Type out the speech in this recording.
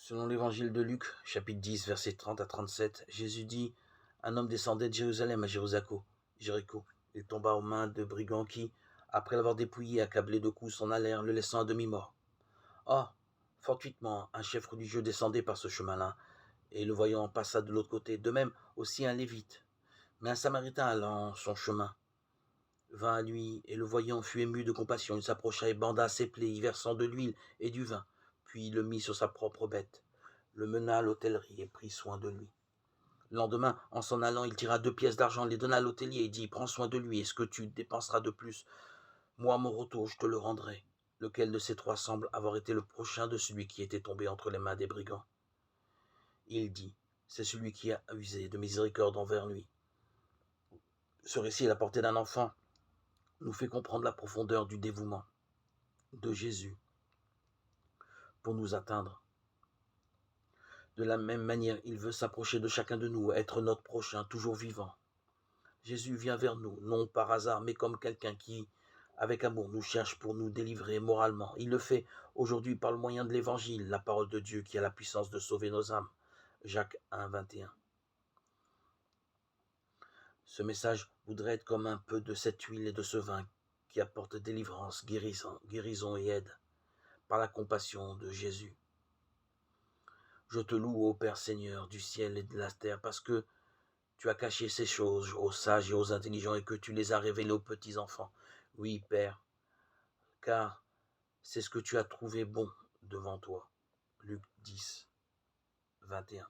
Selon l'évangile de Luc, chapitre 10, versets 30 à 37, Jésus dit: un homme descendait de Jérusalem à Jéricho. Il tomba aux mains de brigands qui, après l'avoir dépouillé et accablé de coups, s'en allèrent, le laissant à demi-mort. Or, fortuitement, un chef religieux descendait par ce chemin-là, et le voyant passa de l'autre côté, de même aussi un lévite. Mais un samaritain allant son chemin vint à lui, et le voyant fut ému de compassion. Il s'approcha et banda ses plaies, y versant de l'huile et du vin, puis le mit sur sa propre bête, le mena à l'hôtellerie et prit soin de lui. Le lendemain, en s'en allant, il tira 2 pièces d'argent, les donna à l'hôtelier et dit: prends soin de lui, et ce que tu dépenseras de plus, moi à mon retour je te le rendrai. Lequel de ces trois semble avoir été le prochain de celui qui était tombé entre les mains des brigands? Il dit: c'est celui qui a usé de miséricorde envers lui. Ce récit à la portée d'un enfant nous fait comprendre la profondeur du dévouement de Jésus pour nous atteindre. De la même manière, il veut s'approcher de chacun de nous, être notre prochain, toujours vivant. Jésus vient vers nous, non par hasard, mais comme quelqu'un qui, avec amour, nous cherche pour nous délivrer moralement. Il le fait aujourd'hui par le moyen de l'Évangile, la parole de Dieu qui a la puissance de sauver nos âmes. Jacques 1, 21. Ce message voudrait être comme un peu de cette huile et de ce vin qui apporte délivrance, guérison et aide par la compassion de Jésus. Je te loue, ô Père Seigneur du ciel et de la terre, parce que tu as caché ces choses aux sages et aux intelligents et que tu les as révélées aux petits enfants. Oui, Père, car c'est ce que tu as trouvé bon devant toi. Luc 10, 21.